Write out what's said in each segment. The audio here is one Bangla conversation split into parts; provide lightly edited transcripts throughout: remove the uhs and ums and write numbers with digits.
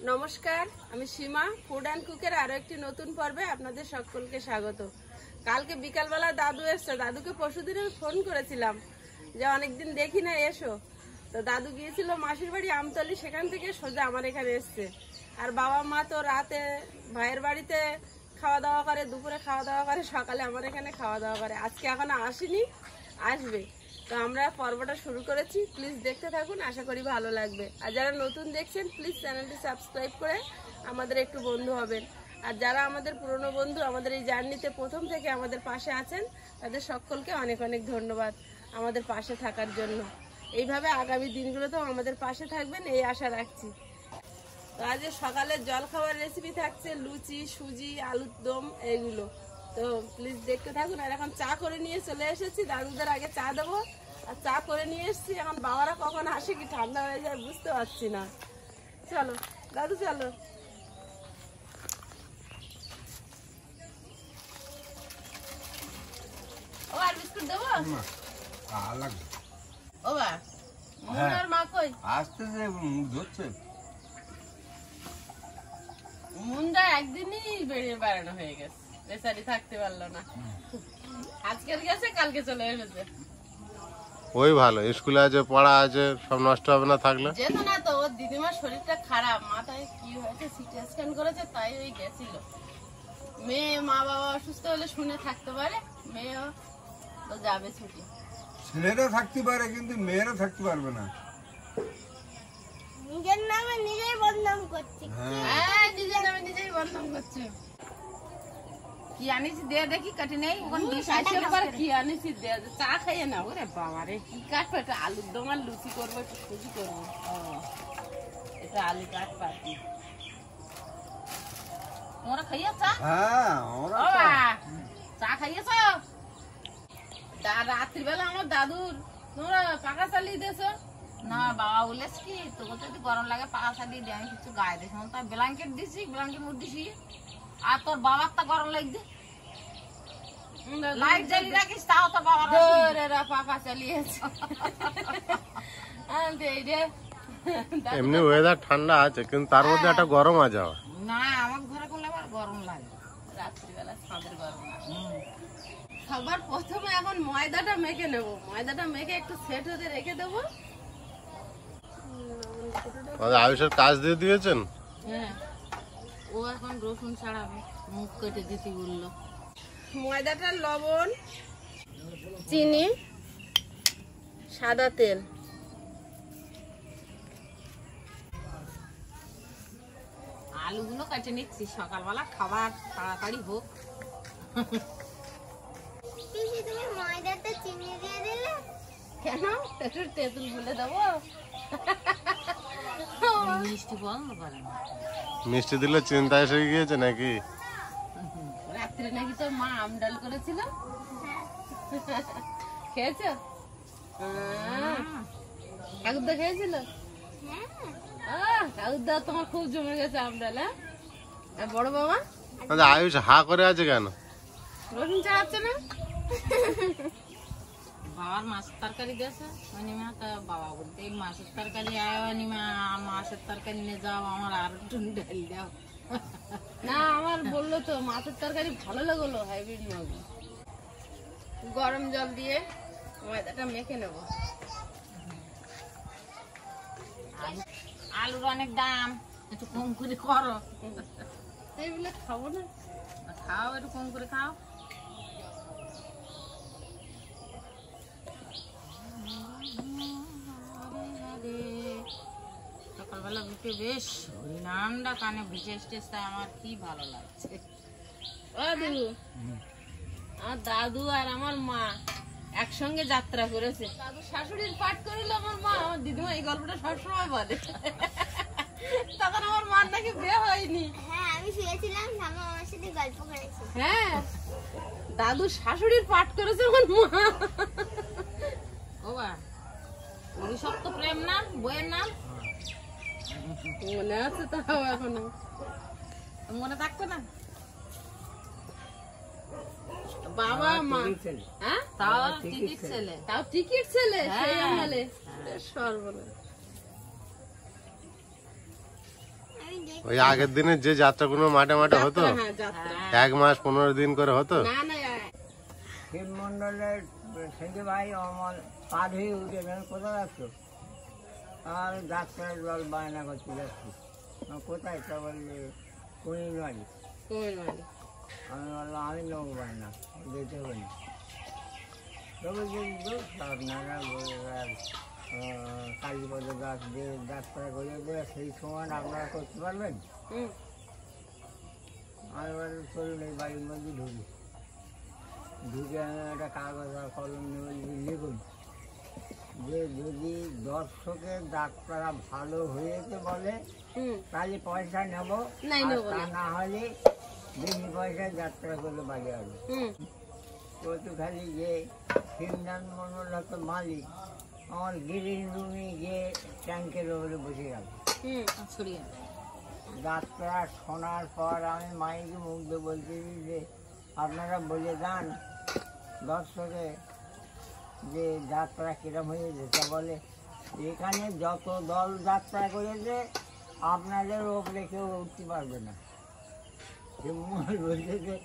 নমস্কার, আমি সীমা ফুড অ্যান্ড কুকের আরো একটি নতুন পর্বে আপনাদের সকলকে স্বাগত। কালকে বিকালবেলা দাদু এসছে, দাদুকে পরশুদিনে ফোন করেছিলাম যে অনেকদিন দেখি না, এসো। তো দাদু গিয়েছিল মাসির বাড়ি আমতলি, সেখান থেকে সোজা আমার এখানে এসছে। আর বাবা মা তো রাতে ভাইয়ের বাড়িতে খাওয়া দাওয়া করে, দুপুরে খাওয়া দাওয়া করে, সকালে আমার এখানে খাওয়া দাওয়া করে। আজকে এখনো আসেনি, আসবে। তো আমরা পর্বটা শুরু করেছি, প্লিজ দেখতে থাকুন, আশা করি ভালো লাগবে। আর যারা নতুন দেখছেন প্লিজ চ্যানেলটি সাবস্ক্রাইব করে আমাদের একটু বন্ধু হবেন। আর যারা আমাদের পুরনো বন্ধু, আমাদের এই জার্নিতে প্রথম থেকে আমাদের পাশে আছেন, তাদের সকলকে অনেক অনেক ধন্যবাদ আমাদের পাশে থাকার জন্য। এইভাবে আগামী দিনগুলোতেও আমাদের পাশে থাকবেন এই আশা রাখছি। তো আজ সকালের জলখাবার রেসিপি থাকছে লুচি, সুজি, আলুর দম, এইগুলো। তো প্লিজ দেখতে থাকুন। আর এখন চা করে নিয়ে চলে এসেছি, দাদুদের আগে চা দেবো। আর চা করে নিয়ে এসেছি, এখন বাবারা কখন আসে কি ঠান্ডা হয়ে যায় বুঝতে পারছি না। চলো দাদু, চলো। ও আর বিস্কুট দেবো? ও বা মুনার মা কই? আসতেছে, মুখ ধরছে। মুন্ডা একদিনই বেরিয়ে বেড়ানো হয়ে গেছে, বেচারি থাকতে পারলো না। আজকের গেছে, কালকে চলে এসেছে। ওই ভালো, স্কুলে আছে, পড়া আছে, সব নষ্ট হবে না থাকলে। যেত না তো, ওর দিদিমার শরীরটা খারাপ, মাথায় কি হয়েছে সিটি স্ক্যান করেছে, তাই ওই গেছিল। মেয়ে মা বাবা অসুস্থ হলে শুনে থাকতে পারে, মেয়েও তো যাবে ছুটি। ছেলেরা থাকতে পারে কিন্তু মেয়েরা থাকতে পারবে না। নিজের নামে নিজেই বদনাম করছি। হ্যাঁ, নিজের নামে নিজেই বদনাম করছে। কি আনিছি দে দেখি, কাটি নেই ওখানে কি আনিছি দে, চা খাইয়ে না। ওরে বাবা রে, কি কাটবো? এটা আলুর দম আর লুচি করবো, একটু সুজি করবো। এটা আলু কাট পাতি। তোমরা খাইয়া চা? হ্যাঁ, চা খাইয়েছ? রাত্রিবেলা আমার দাদুর তোমরা পাখা চালিয়ে দিয়েছ না? বাবা বলেছ কি তোকে যদি গরম লাগে পাখা চালিয়ে দিয়ে, আমি কিছু গায়ে দিয়েছি, তার ব্ল্যাঙ্কেট দিছি, ব্ল্যাঙ্কেট মুড় দিছি। আর তোর বাবার তা গরম লাগছে, লাইট জ্বালিয়ে রাখিস, তাও তোর বাবার পাখা চালিয়েছে। এমনি ওয়েদার ঠান্ডা আছে, কিন্তু তার মধ্যে একটা গরম আছে। না, আমার ঘরে করলে আবার গরম লাগে, রাত্রিবেলা ছাদের গরম লাগে। সবার প্রথমে এখন ময়দাটা মেখে নেব। ময়দাটা মেখে একটু সেট হতে রেখে দেবো। আয়ুষের কাজ দিয়ে দিয়েছেন? হ্যাঁ, ও এখন রসুন ছাড়াবে, মুখ কেটে দিতে বললো। ময়দাটা লবণ, চিনি, সাদা তেল, আলুগুলো কেটে নিচ্ছি, সকালবেলা খাবার তাড়াতাড়ি হোক। তুমি ময়দাতে চিনি দিয়ে দিলে কেন? একটু তেঁতুল বলে দেবো। মিষ্টি বন্ধ করে না, মিষ্টি দিলে চিন্তা এসে গিয়েছে নাকি? রাত্রে নাকি তোর মা আম ডাল করেছিল, খেয়েছ? ঠাকুরদা খেয়েছিল? ঠাকুরদা তোমার খুব জমে গেছে আম ডাল। হ্যাঁ, বড় বাবা আয়ুষ হা করে আছে কেন? রসুন ছাড়াচ্ছে না? বাবার মাছের তরকারি দিয়েছে অনিমা, তা বাবা বলতে এই মাছের তরকারি আয় অনিমা, মাছের তরকারি নিয়ে যাও, আমার আর একটু ডাল দাও। না, আমার বললো তো মাছের তরকারি ভালো লাগলো, হাইব্রিড মাছ। গরম জল দিয়ে ময়দাটা মেখে নেব। আলুর অনেক দাম, একটু কম করে করো। এইগুলো খাবো না, খাও একটু কম করে খাও। সকালবেলা উঠে বেশ হরিনামটা কানে ভিজে এসছে, আমার কি ভালো লাগছে। ও দিদু, আমার দাদু আর আমার মা একসঙ্গে যাত্রা করেছে। দাদু শাশুড়ির পাঠ করিল আমার মা। আমার দিদিমা এই গল্পটা সবসময় বলে। তখন আমার মার নাকি বিয়ে হয়নি। হ্যাঁ, আমি শুয়েছিলাম, আমার আমার সাথে গল্প করেছে। হ্যাঁ, দাদু শাশুড়ির পাঠ করেছে আমার মা। ও বা, অভিশপ্ত প্রেম না বইয়ের নাম? মনে আছে তাও এখনো? মনে থাকতো না? বাবা মা, হ্যাঁ, তাও টিকিট ছেলে, তাও টিকিট ছেলে সেই আমলে। সর্বনাশ। আমি ওই আগের দিনের যে যাত্রাগুলো মাঠে মাঠে হতো, হ্যাঁ যাত্রা 1 মাস 15 দিন করে হতো। না না শিবমন্ডলের সেজে ভাই অমল পা ধুয়ে উঠে গেল, কোথায় যাচ্ছ? আর ডাক্তারের জল বায়না করতে যাচ্ছি। কোথায়? তা বললে কুড়ির বাড়ি। কুমিরমারি। আমি বললাম আমি লোক বায়না যেতে পারি। তবে কিন্তু আপনারা কালীপদ দাস যে ডাক্তার করে দেয় সেই সময় আপনারা করতে পারবেন? আমি বলি চলুন এই বাড়ির মধ্যে ঢুকি। ঢুকে আমি একটা কাগজ আর কলম নিয়ে লিখুন যে যদি দর্শকের ডাক্তাররা ভালো হয়েছে বলে তাহলে পয়সা নেবো, নাই আর নেবো তা না। না হলে বেশি পয়সায় যাত্রা করে বাড়ি আসবে। তো তো খালি যে শিবনাথ মন্ডল হতো মালিক, আমার গ্রিন রুমে গিয়ে ট্যাঙ্কের ওপরে বসে গেল। যাত্রা শোনার পর আমি মাইকে মুগ্ধ বলতেছি যে আপনারা বলে যান দর্শকে যে যাত্রা কিরম হয়েছে। তা বলে এখানে যত দল যাত্রা করেছে আপনাদের ওপরে কেউ উঠতে পারবে না। যে মনে বলছে যে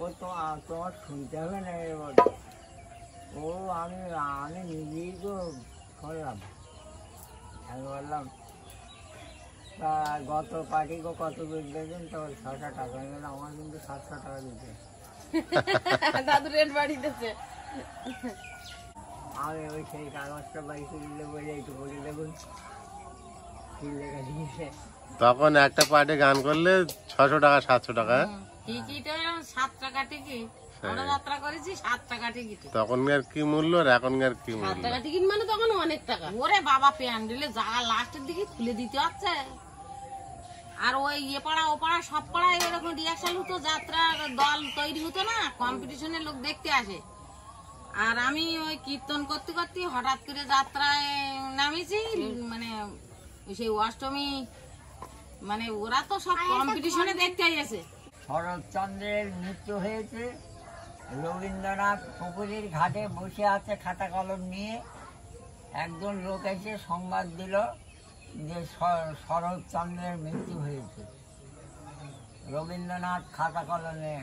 ও তো তোমার শুনতে হবে না এবার। ও আমি নিজেই তো শুনলাম। আমি বললাম তা গত পার্টিকে কত করে দেবেন? তো 600 টাকা। আমি বললাম আমার কিন্তু 700 টাকা দিতে। দাদু রেট বাড়িতেছে। আমি ওই সেই কাগজটা বাড়ি করে বলে একটু বলে দেখুন কি লেখা দিয়েছে। তখন একটা পার্টি গান করলে 600 টাকা 700 টাকা। টিকিট 7 টাকা টিকিট। আমরা যাত্রা করেছি 7 টাকা টিকিট। তখনকার কি মূল্য আর এখনকার কি 7 মূল্য? টাকা টিকিট মানে তখন অনেক টাকা। ওরে বাবা প্যান্ডেলে জায়গা লাস্টের দিকে খুলে দিতে হচ্ছে। আর ওই এ পাড়া ও পাড়া সব পাড়ায় এরকম রিহার্সাল হতো, যাত্রা দল তৈরি হতো না, কম্পিটিশনের লোক দেখতে আসে। আর আমি ওই কীর্তন করতে করতে হঠাৎ করে যাত্রায় নামেছি, মানে সেই অষ্টমী, মানে ওরা তো সব কম্পিটিশনে দেখতে আসে। শরৎচন্দ্রের মৃত্যু হয়েছে। রবীন্দ্রনাথ পুকুরের ঘাটে বসে আছে খাতা কলম নিয়ে। একজন লোক এসে সংবাদ দিল যে শরৎচন্দ্রের মৃত্যু হয়েছে। রবীন্দ্রনাথ খাতা কলমে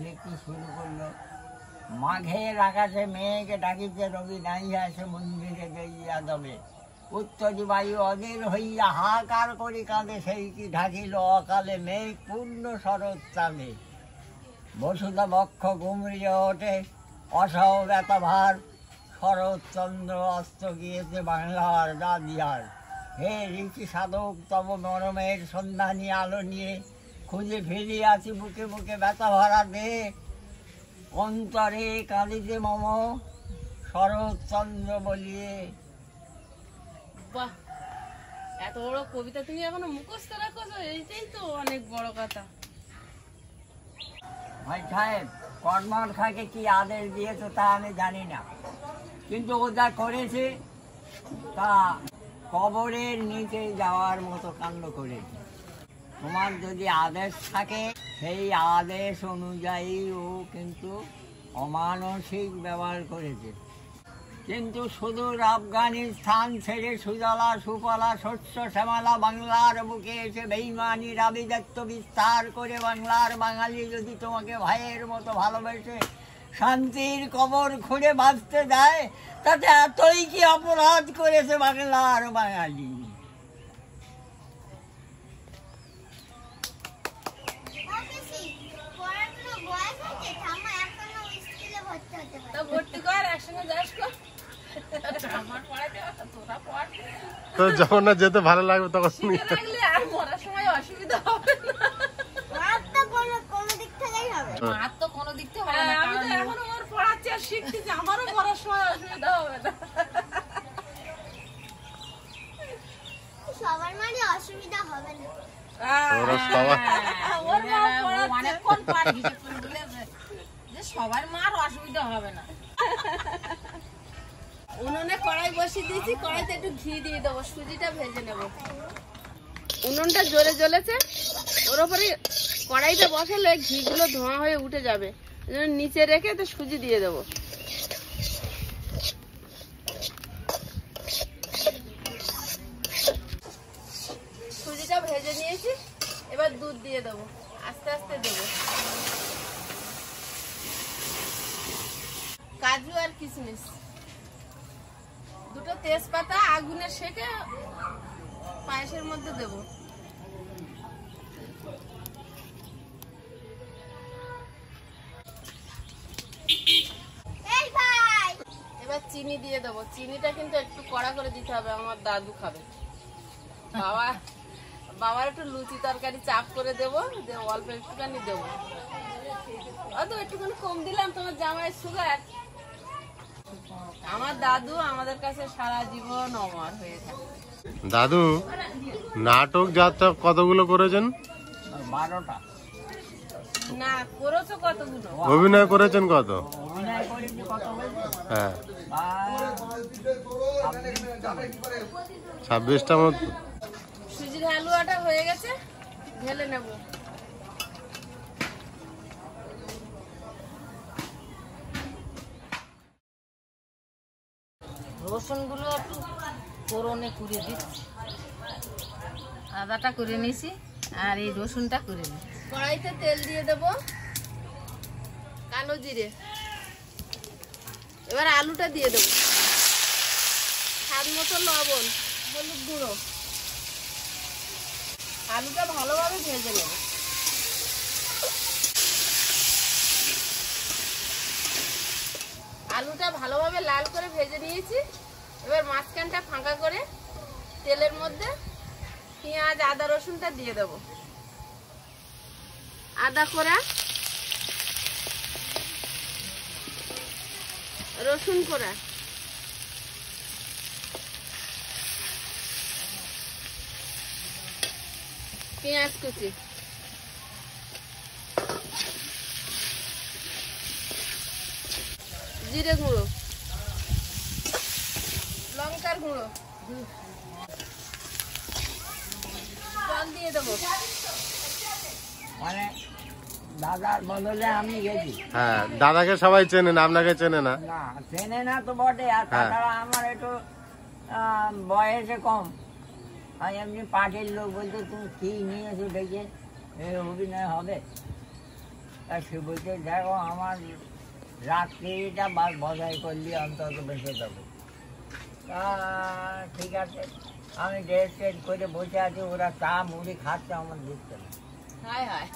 লিখতে শুরু করলো, মাঘের আকাশে মেঘে ডাকিতে রবি নাই আসে মন্দিরে গইয়া দবে, উত্তরি বায়ু অধীর হইয়া হাহাকার করি কাঁদে, সেই কি ঢাকিল অকালে মেঘ পূর্ণ শরৎ চাঁদে। বসুধা বক্ষ গুমড়িয়ে ওঠে অসহ ব্যথা ভার, শরৎচন্দ্র অস্ত গিয়েছে বাংলার রাজিয়ার। হে ঋষি সাধক তব নরমের সন্ধানী আলো নিয়ে, খুঁজে ফিরিয়াছি বুকে বুকে ব্যথা ভরা দে, অন্তরে কাঁদিতে মম শরৎচন্দ্র বলিয়ে। বাহ, এত বড় কবিতা তুমি এখনো মুখস্থ রাখছো, এইটাই তো অনেক বড় কথা। ভাই সাহেব, কর্মর খাকে কি আদেশ দিয়েছে তা আমি জানি না, কিন্তু ও যা করেছে তা কবরের নিচে যাওয়ার মতো কাণ্ড করেছে। তোমার যদি আদেশ থাকে সেই আদেশ অনুযায়ী ও কিন্তু অমানসিক ব্যবহার করেছে। কিন্তু সুদূর আফগানিস্তান ছেড়ে সুজলা সুফলা শস্য শ্যামলা বাংলার বুকে এসে বেঈমানির আভিজাত্য বিস্তার করে বাংলার বাঙালি যদি তোমাকে ভাইয়ের মতো ভালোবেসে শান্তির কবর খুঁড়ে বাঁচতে দেয়, তাতে এতই কি অপরাধ করেছে বাংলার বাঙালি? তো ভর্তি কর, একসঙ্গে যাস কর। আমার পড়াতে তোরা পড়, তো যখন না যেতে ভালো লাগবে তখন শিখে রাখলে আর পড়ার সময় অসুবিধা হবে না। আর তো কোনো দিক থেকেই হবে। আর তো কোনো দিক থেকে হবে না, আমি তো কারণ এখনো ওর পড়াচ্ছি আর শিখতেছি, আমারও পড়ার সময় অসুবিধা হবে না। সবার মানে অসুবিধা হবে না। ওরা সবাই ওর মা ও পড়াচ্ছে। অনেকক্ষণ পর হিসেব করে বলেছে যে সবার মার অসুবিধা হবে না। উনুনে কড়াই বসিয়ে দিয়েছি, কড়াইতে একটু ঘি দিয়ে দেবো, সুজিটা ভেজে নেব। উনুনটা জোরে জ্বলেছে, ওর উপরে কড়াইটা বসালে ঘিগুলো ধোঁয়া হয়ে উঠে যাবে, এই জন্য নিচে রেখে তো সুজি দিয়ে দেবো। সুজিটা ভেজে নিয়েছি, এবার দুধ দিয়ে দেবো, আস্তে আস্তে দেবো। কাজু আর কিশমিশ, দুটো তেজপাতা আগুনে সেকে পায়েসের মধ্যে দেবো। এই ভাই এবার চিনি দিয়ে দেবো। চিনিটা কিন্তু একটু কড়া করে দিতে হবে, আমার দাদু খাবে। বাবার একটু লুচি তরকারি চাপ করে দেবো, অল্প একটুখানি দেবো। অত একটুখানি কম দিলাম, তোমার জামাই সুগার। আমার দাদু আমাদের কাছে সারা জীবন অমর হয়ে থাকে। দাদু নাটক যাত্রা কতগুলো করেছেন? 12টা। না করেছো কতগুলো? অভিনয় করেছেন কত? অভিনয় করেছি কত বলছো? হ্যাঁ, 26টা। 26টা মতো। সুজির হালুয়াটা হয়ে গেছে, ঢেলে নেব। রসুন গুলো একটু ফোড়নে কুড়িয়ে দিচ্ছি, আদাটা করে নিয়েছি আর এই রসুনটা করে নিচ্ছি। কড়াইতে তেল দিয়ে দেব, কালো জিরে। এবার আলুটা দিয়ে দেবো, স্বাদ মতো লবণ, হলুদ গুঁড়ো। আলুটা ভালোভাবে ভেজে নেব। আলুটা ভালোভাবে লাল করে ভেজে নিয়েছি। এবার মাঝখানটা ফাঁকা করে তেলের মধ্যে পেঁয়াজ আদা রসুনটা দিয়ে দেবো। আদা কোড়া, রসুন কোড়া, পেঁয়াজ কুচি, জিরে গুঁড়ো, লঙ্কার গুঁড়ো, জল দিয়ে দেবো। মানে দাদার বদলে আমি গেছি। হ্যাঁ, দাদাকে সবাই চেনেন, আপনাকে চেনে না। না চেনে না তো বটে, আর তাছাড়া আমার একটু বয়সে কম। আমি এমনি পার্টির লোক বলতে তুমি কি নিয়েছো দেখে অভিনয় হবে। তা সে বলছে দেখো আমার রাত্রিটা বজায় করলে অন্তত বেঁচে দেবো। তা ঠিক আছে, আমি ড্রেস ট্রেস করে বসে আছি, ওরা চা মুড়ি খাচ্ছে, আমার দিচ্ছে না। হায় হায়,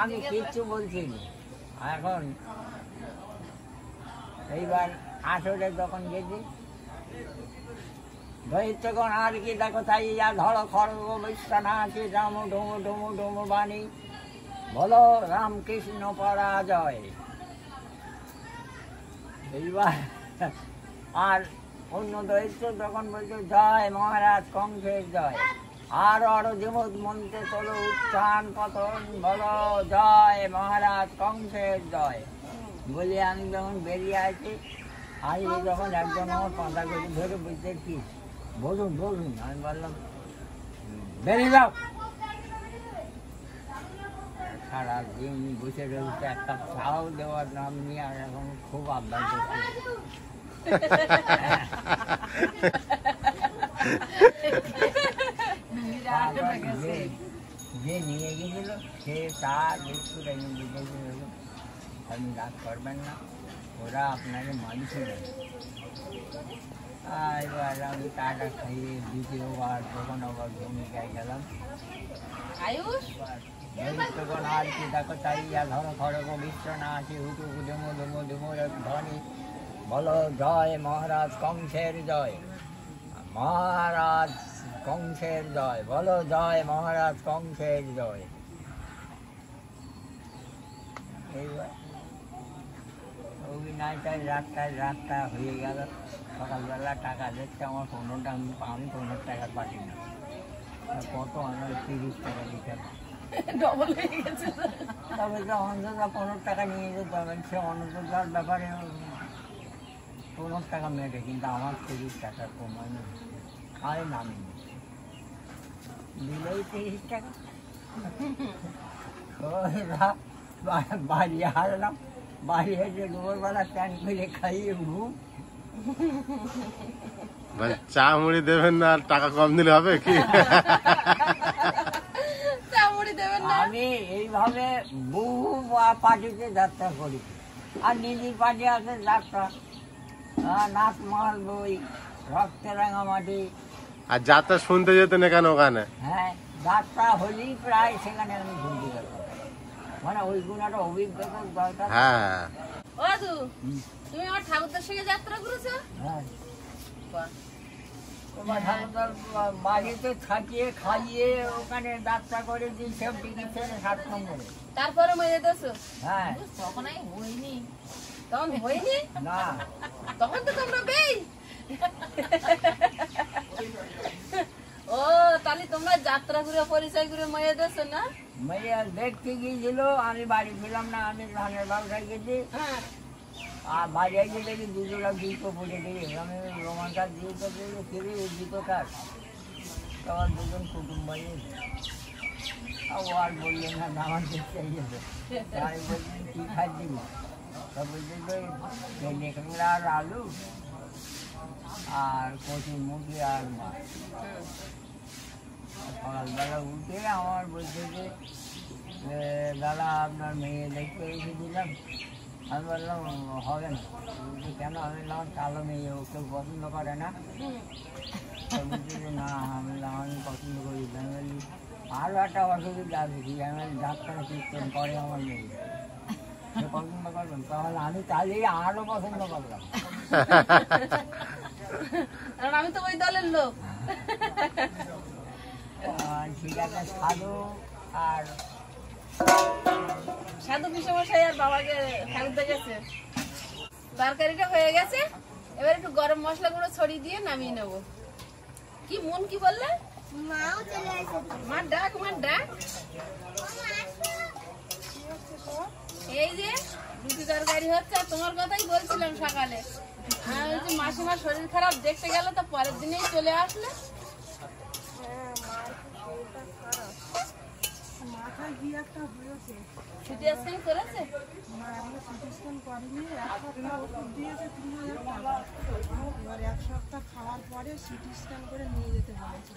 আমি কিচ্ছু বলছি না। এখন এইবার আসলে যখন গেছি দৈত্যগণ আর কি দেখো তাই ধরো খড়গ বিশ্বনা আছে রামু ডুমু ডুমু ডুমু বাণী বলো রামকৃষ্ণ পরাজয়। এইবার আর অন্য দৈত্য তখন বলছে জয় মহারাজ কংসের জয়। আর অরজিমুদ মন্ত্রে চলো উত্থান পতন বলো জয় মহারাজ কংসের জয়। বলে আমি যখন বেরিয়ে আসি, আসলে যখন একজন আমার পাতা করে ধরে বলছে কি বলুন বলুন, আমি বললাম বেরিয়ে যাও। সারাদিন বসে রয়েছে, একটা চাও দেওয়ার নাম নিয়ে আর এখন খুব আবদার করছে। যে নিয়ে গেছিল সে তার বিস্কুট এনে দিয়েছিল, আপনি রাগ করবেন না, ওরা আপনাকে মানুষই দেবে। এবার আমি টাটা খাইয়ে দ্বিতীয়বার তখন আবার ভূমিকায় গেলাম। আয়ুষ তখন আর কি দেখো তাই ধরো খড়গ বিশ্ব না আছে হুটু ডুমু ডুমু ডুমুর ধ্বনি বলো জয় মহারাজ কংসের জয়। মহারাজ কংসের জয় বলো জয় মহারাজ কংসের জয়। এইবার অভিনয়টাই রাতটা হয়ে গেল। সকালবেলা টাকা দেখতে আমার 15 টাকা, আমি 15 টাকা পাচ্ছি না। কত আমার 30 টাকা দিতে ডবল হয়ে গেছে। তবে যে অন্তত 15 টাকা নিয়ে যেতে হবে, সে অন্ততার ব্যাপারে 15 টাকা মেটে, কিন্তু আমার 30 টাকা কমায় না। আরে নামি দিলেই 30 টাকা। বাড়ি হারলাম, বাড়ি এসে দুপুরবেলা চান করে খাইয়ে ঘুম। চা মুড়ি দেবেন না আর টাকা কম দিলে হবে কি? এইভাবে বহু পার্টিতে যাত্রা করি। আর নিজের পার্টি আছে যাত্রা, নাচ মহল বই, রক্তে রাঙামাটি। আর যাত্রা শুনতে যেতেন কেন ওখানে? হ্যাঁ, যাত্রা হলেই প্রায় সেখানে আমি শুনতে যেতাম, মানে ওইগুলো একটা অভিজ্ঞতার দরকার। হ্যাঁ, ও দাদু, তুমি আমার ঠাকুরদার সঙ্গে যাত্রা করেছো? হ্যাঁ, বাহ। তোমার ঠাকুরদার বাড়িতে থাকিয়ে খাইয়ে ওখানে যাত্রা করে যে সব টিকিট 7 নম্বরে। তারপরে মেয়ে দেছো? হ্যাঁ, তখন আমি হইনি, তখন হইনি, না তখন তো তোমরা বেই। ও তাহলে তোমরা যাত্রা করে পরিচয় করে মেয়ে দেছো না? মেয়ে দেখতে গিয়েছিল, আমি বাড়ি ছিলাম না, আমি ধানের ব্যবসায় গেছি। হ্যাঁ, আর বাইরে গিয়ে দেখি দুজোড়া জুতো পড়ে দিই, আমি রোমানটার জুতো দিয়ে ফিরে ওই জুতোটার তখন দুজন কুটুম বাড়ি। ও আর বললেন না, আমার দেখতে গেছে। আমি বললেন কী খাই দিবি? তা বলছেন যে লেখা আর আলু আর কচি মুরগি আর মাছ। সকালবেলা উঠে আমার বলছে যে দাদা আপনার মেয়ে দেখতে এসেছিলাম। আমি বললাম হবে না। বলছি কেন? আমি বললাম কালো মেয়ে, ও কেউ পছন্দ করে না। বলছি যে না, আমি বললাম আমি পছন্দ করি। আমি বলি আরও একটা অসুবিধা আছে কি? আমি বলি ডাক্তার কীর্তন করে আমার মেয়ে, সে পছন্দ করবেন? তাহলে আমি তাহলেই আরও পছন্দ করলাম। কারণ আমি তো ওই দলের লোক। ঠিক আছে, সাধু আর সাধু পিসমশাই আর বাবাকে ঠাকুরদা গেছে, তরকারিটা হয়ে গেছে, এবার একটু গরম মশলা গুঁড়ো ছড়িয়ে দিয়ে নামিয়ে নেবো। কি মন কি বললে? মাও চলে এসেছে। মার ডাক, মার ডাক। এই যে রুটি তরকারি হচ্ছে, আর তোমার কথাই বলছিলাম সকালে। আর ওই যে মাসিমার শরীর খারাপ, দেখতে গেল তো পরের দিনেই চলে আসলে। মাথায় কি একটা হয়েছে, ছুটি আসছেন করেছে? না এখনো সিটি স্ক্যান করেনি। 1 সপ্তাহ ওষুধ দিয়েছে 3000 টাকা। এবার 1 সপ্তাহ খাওয়ার পরে সিটি স্ক্যান করে নিয়ে যেতে বলেছে।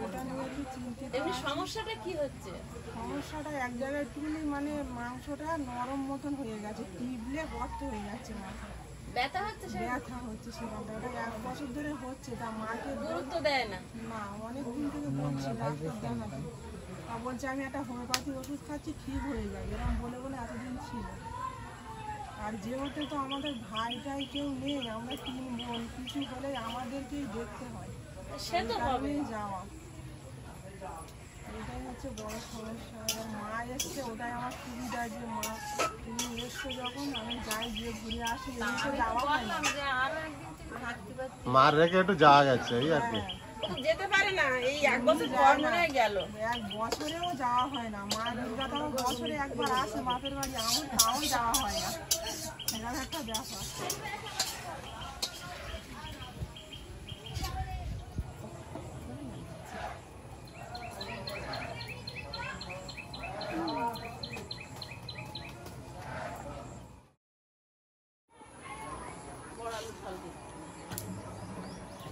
এটা নিয়ে একটু চিন্তিত। এমনি সমস্যাটা কি হচ্ছে? সমস্যাটা এক জায়গায় তুলি, মানে মাংসটা নরম মতন হয়ে গেছে, টিপলে গর্ত হয়ে যাচ্ছে, মাথা ব্যথা হচ্ছে, সে ব্যথা হচ্ছে সেখানটা। ওটা 1 বছর ধরে হচ্ছে। তা মাকে গুরুত্ব দেয় না। না, অনেক দিন থেকে বলছি ডাক্তার দেখাতে। তা বলছে আমি একটা হোমিওপ্যাথি ওষুধ খাচ্ছি, ঠিক হয়ে যায়, এরকম বলে বলে এতদিন ছিল। আর যেহেতু তো আমাদের ভাইটাই কেউ নেই, আমরা 3 বোন, কিছু হলে আমাদেরকেই দেখতে হয়, সে তো হবে। কারণেই যাওয়া। এটাই হচ্ছে বড় সমস্যা। এবার মা এসছে, ওটাই আমার সুবিধা যে মা তুমি এসছো যখন, আমি যাই গিয়ে ঘুরে আসি, এসে যাওয়া হয় না। বললাম যে আরো একদিন তুমি থাকতে পারছি। মার রেখে একটু যাওয়া গেছে এই আর কি। যেতে পারে না, এই 1 বছর পর মনে হয় গেল। 1 বছরেও যাওয়া হয় না। মা দুর্গা তাও বছরে একবার আসে বাপের বাড়ি, আমার তাও যাওয়া হয় না। এরকম একটা ব্যাপার।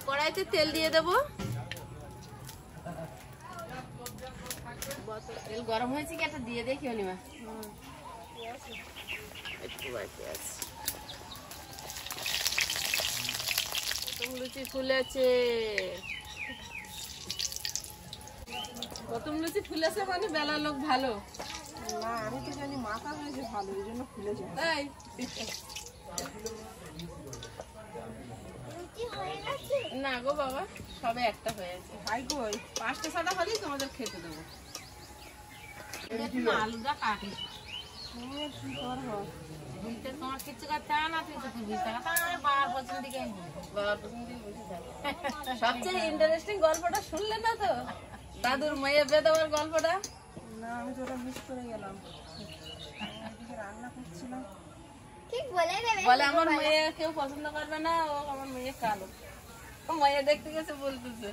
কড়াইতে তেল দিয়ে দেবো। তেল গরম হয়েছে কি একটা দিয়ে দেখি অনিমা। একটু বাকি আছে। প্রথম লুচি ফুলেছে, প্রথম লুচি ফুলেছে মানে বেলার লোক ভালো। না, আমি তো জানি মাথা হয়েছে ভালো, এই জন্য খুলে যায়। তাই রুটি হয়ে গেছে। না গো বাবা, সবে একটা হয়েছে। ভাই কই? 5টা 6টা হলেই তোমাদের খেতে দেবো। আলুটা কাটি তুমি কি করবো? বুঝতে তোমার কিচ্ছু করতে হয় না, তুই তো বুঝতে পারো। আমি বাবার পছন্দ দিকে বাবার পছন্দ দিকে বুঝতে থাকো। সবচেয়ে ইন্টারেস্টিং গল্পটা শুনলে না তো, দাদুর মেয়ে বেদবার গল্পটা? না, আমি তো ওটা মিস করে গেলাম। রান্না করছিলাম। ঠিক বলে দেবে। বলে আমার মেয়ে কেউ পছন্দ করবে না, ও আমার মেয়ে কালো। ও মেয়ে দেখতে গেছে বলতেছে।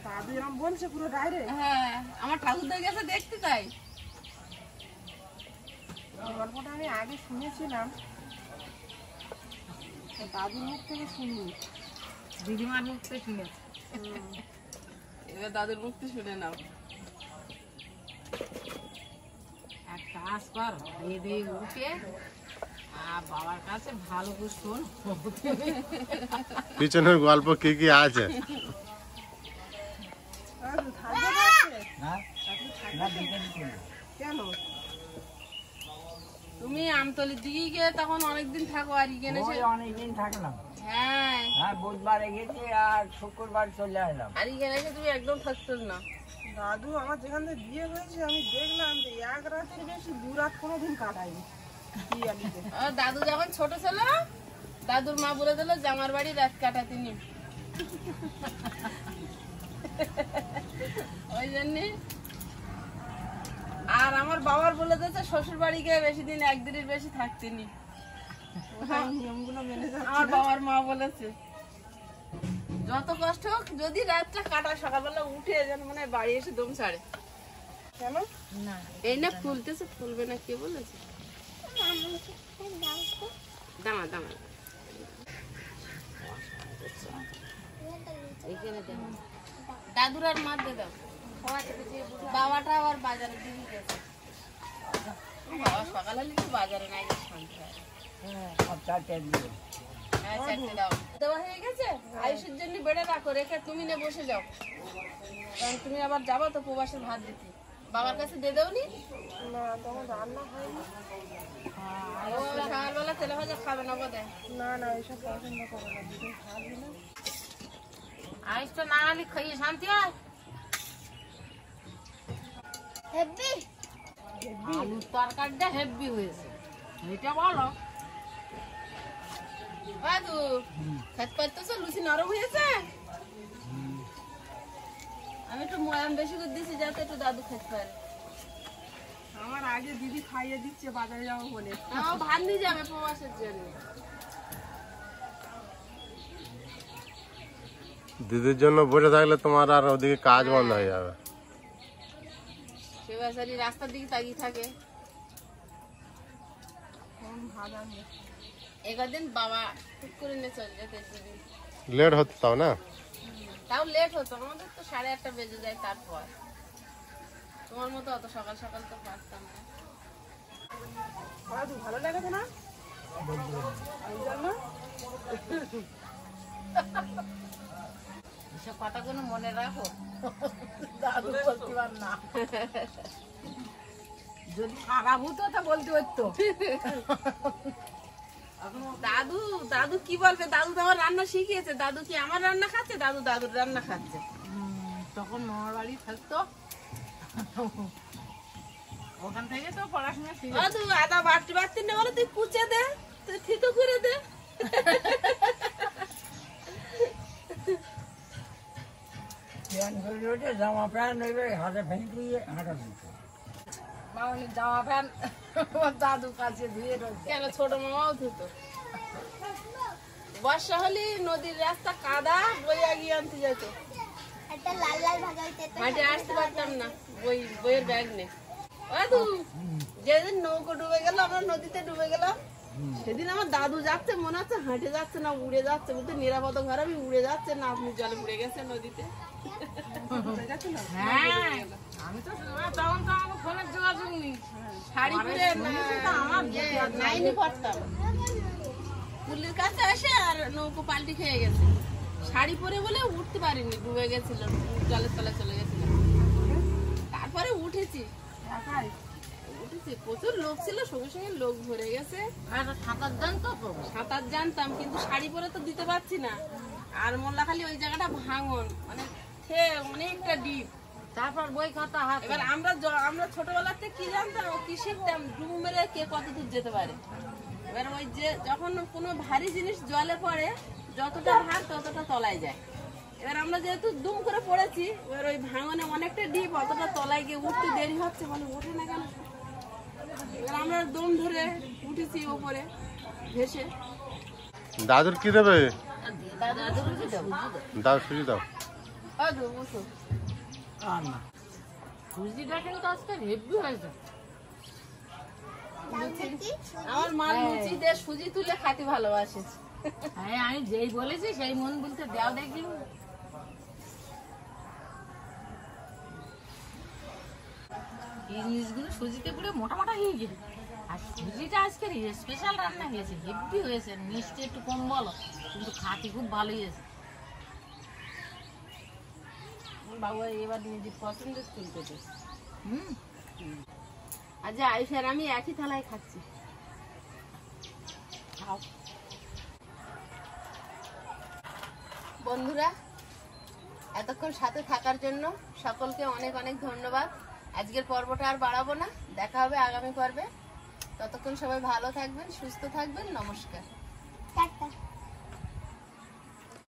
দাদু এরকম বলছে পুরো ডাইরেক্ট। হ্যাঁ, আমার ঠাকুরদা গেছে দেখতে, তাই গল্পটা আমি আগে শুনেছিলাম, দাদুর মুখ থেকে শুনিনি। দিদিমার মুখতে শুনেছে। এবার দাদুর মুখতে শুনে নাও। কাজ কর, খেয়ে দিয়ে উঠে আর বাবার কাছে ভালো করে শোন। পিছনের গল্প কি কি আছে? হ্যাঁ না দেখে নিচ্ছি না। কেন তুমি আমতলির দিকে গিয়ে তখন অনেকদিন থাকো আর এখানে ওই অনেকদিন থাকলাম। হ্যাঁ হ্যাঁ বুধবারে গেছি আর শুক্রবার চলে আসলাম। আর এখানে এসে তুমি একদম থাকতো না। দাদু আমার যেখান থেকে বিয়ে হয়েছে আমি দেখলাম যে এক রাত থেকে বেশি 2 রাত কোনোদিন কাটাইনি বিয়ালিতে। আর দাদু যখন ছোট ছিল দাদুর মা বলে দিল যে আমার বাড়ি রাত কাটাতে নি, ওই জন্য। আর আমার বাবার বলে দিয়েছে শ্বশুর বাড়ি গিয়ে বেশি দিন একদিনের বেশি থাকতে নি, নিয়মগুলো মেনে যাচ্ছে। আমার বাবার মা বলেছে যত কষ্ট হোক যদি রাতটা কাটা সকালবেলা উঠে যেন মানে বাড়ি এসে দম ছাড়ে। কেন না এই না ফুলতেছে, ফুলবে না কে বলেছে? দাঁড়া দাঁড়া এইখানে দেখো। দাদুর আর মার দিয়ে দাও। বাবাটা আবার বাজারের দিকে গেছে। বাবা সকালে লিখে বাজারে নাই গিয়ে শান্তি হয়। সব চারটে দিয়ে হ্যাঁ, চারটে দাও। দেওয়া হয়ে গেছে। আয়ুষের জন্য বেড়ে রাখো, রেখে তুমি নে বসে যাও, কারণ তুমি আবার যাবো তো প্রবাসের ভাত দিতে। বাবার কাছে দিয়ে দেওনি? না তখন রান্না হয়নি। ও সকালবেলা তেলে ভাজা খাবে না বোধ হয়। না না এইসব পছন্দ করে না, দুটো খাবি না। আইসটা না আনলে খাইয়ে শান্তি হয়? হেব্বি আলুর তরকারিটা হেভি হয়েছে, এটা বলো। দাদু খেতে পারতেছো? লুচি নরম হয়েছে? আমি একটু ময়াম বেশি করে দিয়েছি যাতে একটু দাদু খেতে পারে। আমার আগে দিদি খাইয়ে দিচ্ছে বাজারে যাবো বলে। আমার ভাত নিয়ে যাবে প্রবাসের জন্য। দিদির জন্য বসে থাকলে তোমার আর ওদিকে কাজ বন্ধ হয়ে যাবে। সে বেচারি রাস্তার দিকে তাকিয়ে থাকে। একদিন বাবা ঠিক করে নিয়ে চলে যেতে দিদি, লেট হতো তাও না? তাও লেট হতো, আমাদের তো 8:30 বেজে যায়। তারপর তোমার মতো অত সকাল সকাল তো পারতাম না। দাদু ভালো লেগেছে না? এই জন্য এসব কথাগুলো মনে রাখো, দাদু বলতে পার না। যদি খারাপ হতো তা বলতে হতো। দাদু দাদু কি বলবে? দাদু তো আমার রান্না শিখিয়েছে। দাদু কি আমার রান্না খাচ্ছে? দাদু দাদুর রান্না খাচ্ছে। তখন মামার বাড়ি থাকতো, ওখান থেকে তো পড়াশোনা শিখে। দাদু আদা বাড়তে না বলে তুই কুচে দে, তুই থিতো করে দে। প্যান্ট করে ওঠে জামা প্যান্ট নেবে হাতে ফেঁকিয়ে হাঁটা দিচ্ছে। মামনি জামা প্যান্ট ওর দাদু কাছে ধুয়ে রয়েছে। কেন ছোট মামাও ধুতো। বর্ষা হলে নদীর রাস্তা কাদা, বইয়া গিয়ে আনতে যেত। একটা লাল লাল ভাজা হইতে তো মাঠে আসতে পারতাম না, বইয়ের ব্যাগ নেই। দাদু যেদিন নৌকো ডুবে গেল, আমরা নদীতে ডুবে গেলাম, সেদিন আমার দাদু যাচ্ছে মনে হচ্ছে হাঁটে যাচ্ছে না উড়ে যাচ্ছে, বলতে নিরাপদ ঘর আমি উড়ে যাচ্ছে না, আপনি জলে উড়ে গেছে নদীতে। হ্যাঁ আমি তো তখন তো আমার ফোনের যোগাযোগ নেই। শাড়ি পরে নাইনি পড়তাম, পুলির কাছে এসে আর নৌকো পাল্টি খেয়ে গেছে। শাড়ি পরে বলে উঠতে পারিনি, ডুবে গেছিল, জলের তলায় চলে গেছিল। তারপরে উঠেছি, প্রচুর লোক ছিল, সঙ্গে সঙ্গে লোক ভরে গেছে। আর সাঁতার জানতো তো? সাঁতার জানতাম কিন্তু শাড়ি পরে তো দিতে পারছি না। আর মোল্লাখালি ওই জায়গাটা ভাঙন, মানে অনেকটা ডিপ। তারপর বই খাতা হাত। এবার আমরা ছোটবেলাতে কি জানতাম, কি শিখতাম, ডুবু মেরে কে কত দূর যেতে পারে। এবার ওই যে যখন কোনো ভারী জিনিস জলে পড়ে, যতটা হাত ততটা তলায় যায়। এবার আমরা যেহেতু দুম করে পড়েছি, এবার ওই ভাঙনে অনেকটা ডিপ, অতটা তলায় গিয়ে উঠতে দেরি হচ্ছে, মানে ওঠে না কেন। এবার আমরা দম ধরে উঠেছি ওপরে ভেসে। দাদুর কি দেবে? দাদু উঠে যাবো। দাদু সুজি দাও। বসো। আর না সুজিটা কিন্তু আজকে হেভি হয়েছে। আমার মা লুচি দিয়ে সুজি তুলে খাতে ভালোবাসে। হ্যাঁ আমি যেই বলেছি সেই মন বলতে দেও দেখি। জিনিসগুলো সুজিতে পুরো মোটা মোটা হয়ে গেছে। আর সুজিটা আজকে স্পেশাল রান্না হয়েছে, হেভি হয়েছে। মিষ্টি একটু কম বলো, কিন্তু খাতি খুব ভালোই হয়েছে। বাবু এবার নিজের পছন্দের চুল কেটে। হুম, আজ আয়ুষের আমি একই থালায় খাচ্ছি। খাও। বন্ধুরা, এতক্ষণ সাথে থাকার জন্য সকলকে অনেক অনেক ধন্যবাদ। আজকের পর্বটা আর বাড়াবো না, দেখা হবে আগামী পর্বে। ততক্ষণ সবাই ভালো থাকবেন, সুস্থ থাকবেন। নমস্কার।